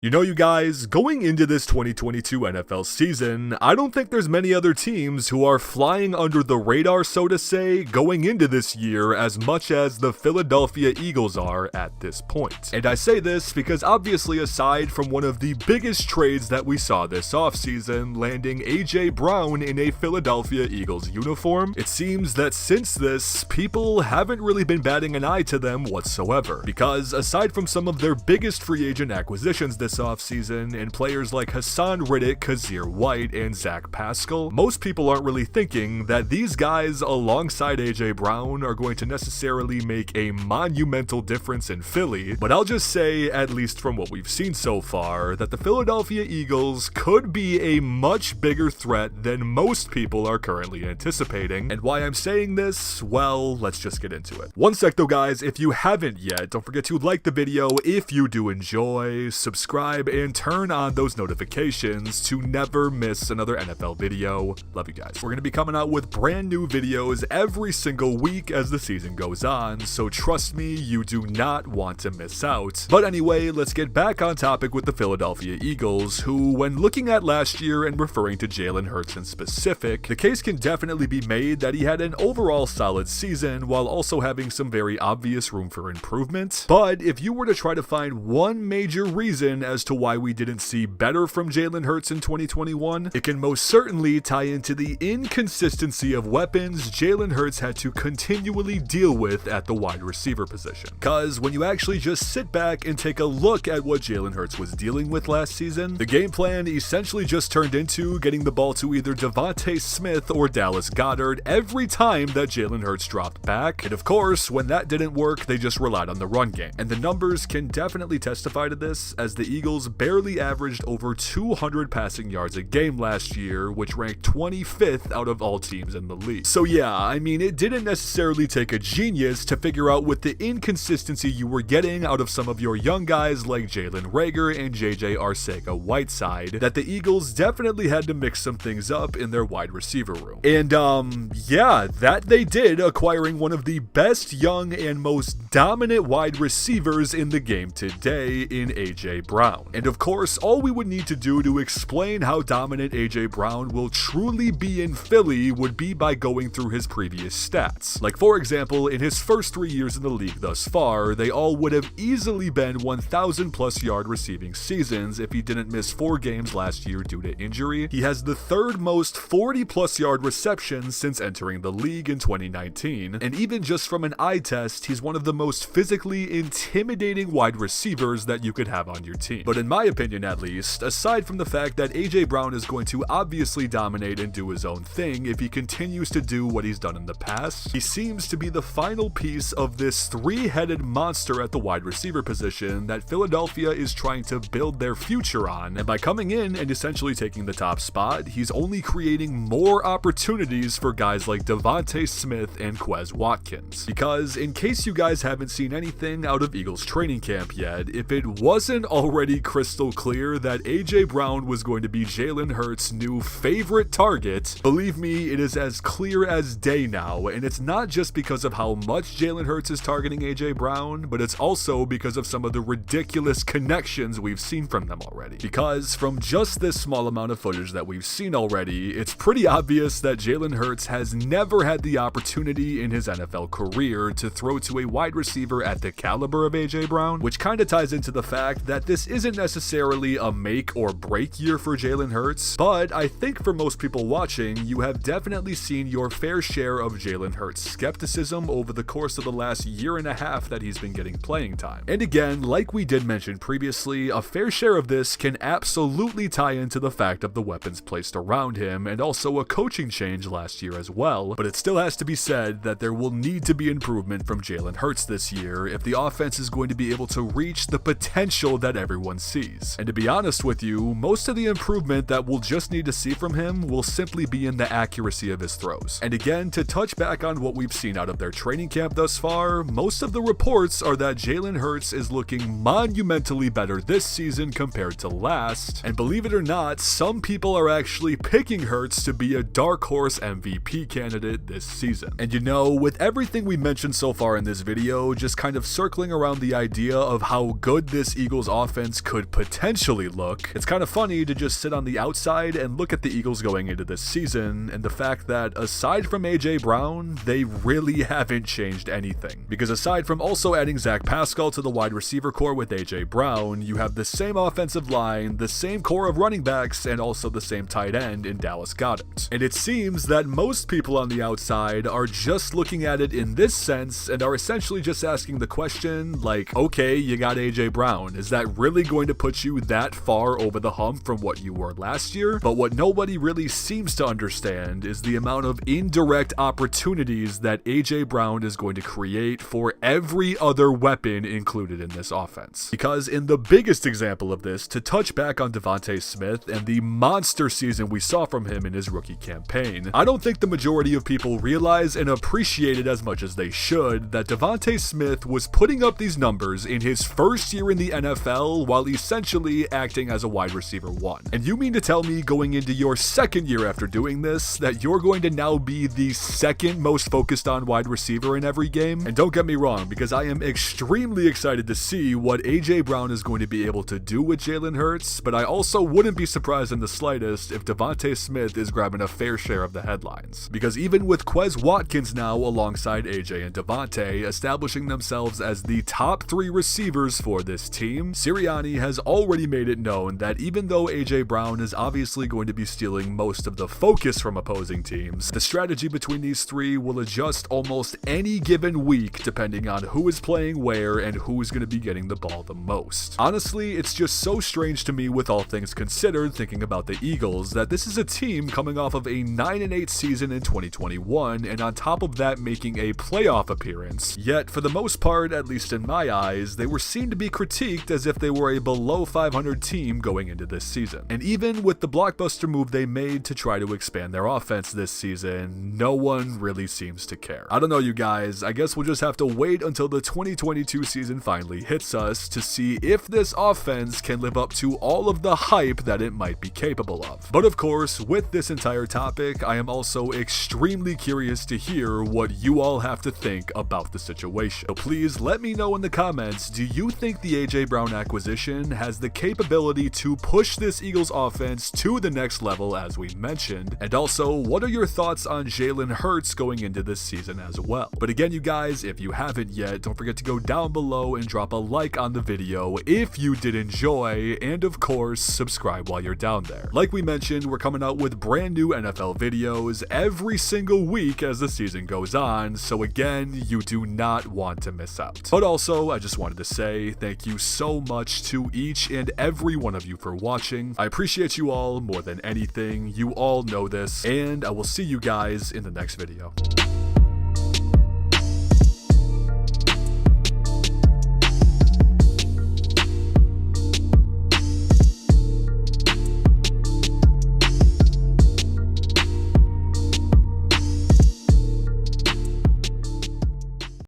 You know, you guys, going into this 2022 NFL season, I don't think there's many other teams who are flying under the radar, so to say, going into this year as much as the Philadelphia Eagles are at this point. And I say this because obviously, aside from one of the biggest trades that we saw this offseason, landing AJ Brown in a Philadelphia Eagles uniform, it seems that since this, people haven't really been batting an eye to them whatsoever. Because aside from some of their biggest free agent acquisitions this offseason, and players like Haason Riddick, Kyzir White, and Zach Pascal, most people aren't really thinking that these guys alongside AJ Brown are going to necessarily make a monumental difference in Philly, but I'll just say, at least from what we've seen so far, that the Philadelphia Eagles could be a much bigger threat than most people are currently anticipating. And why I'm saying this, well, let's just get into it. One sec though, guys, if you haven't yet, don't forget to like the video if you do enjoy, subscribe, and turn on those notifications to never miss another NFL video. Love you guys. We're going to be coming out with brand new videos every single week as the season goes on, so trust me, you do not want to miss out. But anyway, let's get back on topic with the Philadelphia Eagles, who, when looking at last year and referring to Jalen Hurts in specific, the case can definitely be made that he had an overall solid season while also having some very obvious room for improvement. But if you were to try to find one major reason as to why we didn't see better from Jalen Hurts in 2021, it can most certainly tie into the inconsistency of weapons Jalen Hurts had to continually deal with at the wide receiver position. Cause when you actually just sit back and take a look at what Jalen Hurts was dealing with last season, the game plan essentially just turned into getting the ball to either Devonta Smith or Dallas Goedert every time that Jalen Hurts dropped back, and of course, when that didn't work, they just relied on the run game. And the numbers can definitely testify to this, as the Eagles barely averaged over 200 passing yards a game last year, which ranked 25th out of all teams in the league. So yeah, I mean, it didn't necessarily take a genius to figure out with the inconsistency you were getting out of some of your young guys like Jalen Reagor and JJ Arcega-Whiteside, that the Eagles definitely had to mix some things up in their wide receiver room. And yeah, that they did, acquiring one of the best young and most dominant wide receivers in the game today in AJ Brown. And of course, all we would need to do to explain how dominant AJ Brown will truly be in Philly would be by going through his previous stats. Like, for example, in his first 3 years in the league thus far, they all would have easily been 1,000 plus yard receiving seasons if he didn't miss 4 games last year due to injury. He has the third most 40 plus yard receptions since entering the league in 2019, and even just from an eye test, he's one of the most physically intimidating wide receivers that you could have on your team. But in my opinion, at least, aside from the fact that AJ Brown is going to obviously dominate and do his own thing if he continues to do what he's done in the past, he seems to be the final piece of this three-headed monster at the wide receiver position that Philadelphia is trying to build their future on, and by coming in and essentially taking the top spot, he's only creating more opportunities for guys like Devonta Smith and Quez Watkins. Because in case you guys haven't seen anything out of Eagles training camp yet, if it wasn't already crystal clear that AJ Brown was going to be Jalen Hurts' new favorite target, believe me, it is as clear as day now, and it's not just because of how much Jalen Hurts is targeting AJ Brown, but it's also because of some of the ridiculous connections we've seen from them already. Because from just this small amount of footage that we've seen already, it's pretty obvious that Jalen Hurts has never had the opportunity in his NFL career to throw to a wide receiver at the caliber of AJ Brown, which kind of ties into the fact that this isn't necessarily a make or break year for Jalen Hurts, but I think for most people watching, you have definitely seen your fair share of Jalen Hurts' skepticism over the course of the last year and a half that he's been getting playing time. And again, like we did mention previously, a fair share of this can absolutely tie into the fact of the weapons placed around him and also a coaching change last year as well, but it still has to be said that there will need to be improvement from Jalen Hurts this year if the offense is going to be able to reach the potential that everyone sees. And to be honest with you, most of the improvement that we'll just need to see from him will simply be in the accuracy of his throws. And again, to touch back on what we've seen out of their training camp thus far, most of the reports are that Jalen Hurts is looking monumentally better this season compared to last, and believe it or not, some people are actually picking Hurts to be a dark horse MVP candidate this season. And you know, with everything we mentioned so far in this video, just kind of circling around the idea of how good this Eagles offense offense could potentially look, it's kind of funny to just sit on the outside and look at the Eagles going into this season and the fact that aside from AJ Brown, they really haven't changed anything. Because aside from also adding Zach Pascal to the wide receiver core with AJ Brown, you have the same offensive line, the same core of running backs, and also the same tight end in Dallas Goedert. And it seems that most people on the outside are just looking at it in this sense and are essentially just asking the question, like, okay, you got AJ Brown. Is that really going to put you that far over the hump from what you were last year? But what nobody really seems to understand is the amount of indirect opportunities that AJ Brown is going to create for every other weapon included in this offense. Because in the biggest example of this, to touch back on Devonta Smith and the monster season we saw from him in his rookie campaign, I don't think the majority of people realize and appreciate it as much as they should that Devonta Smith was putting up these numbers in his first year in the NFL while essentially acting as a wide receiver one. And you mean to tell me going into your second year after doing this that you're going to now be the second most focused on wide receiver in every game? And don't get me wrong, because I am extremely excited to see what AJ Brown is going to be able to do with Jalen Hurts, but I also wouldn't be surprised in the slightest if Devonta Smith is grabbing a fair share of the headlines. Because even with Quez Watkins now alongside AJ and Devonta establishing themselves as the top three receivers for this team, Sirianni has already made it known that even though AJ Brown is obviously going to be stealing most of the focus from opposing teams, the strategy between these three will adjust almost any given week depending on who is playing where and who is going to be getting the ball the most. Honestly, it's just so strange to me, with all things considered, thinking about the Eagles, that this is a team coming off of a 9-8 season in 2021 and on top of that making a playoff appearance, yet for the most part, at least in my eyes, they were seen to be critiqued as if they were a below 500 team going into this season. And even with the blockbuster move they made to try to expand their offense this season, no one really seems to care. I don't know, you guys, I guess we'll just have to wait until the 2022 season finally hits us to see if this offense can live up to all of the hype that it might be capable of. But of course, with this entire topic, I am also extremely curious to hear what you all have to think about the situation. So please let me know in the comments, do you think the AJ Brown acquisition has the capability to push this Eagles offense to the next level as we mentioned? And also, what are your thoughts on Jalen Hurts going into this season as well? But again, you guys, if you haven't yet, don't forget to go down below and drop a like on the video if you did enjoy, and of course, subscribe while you're down there. Like we mentioned, we're coming out with brand new NFL videos every single week as the season goes on, so again, you do not want to miss out. But also, I just wanted to say thank you so much to each and every one of you for watching. I appreciate you all more than anything. You all know this, and I will see you guys in the next video.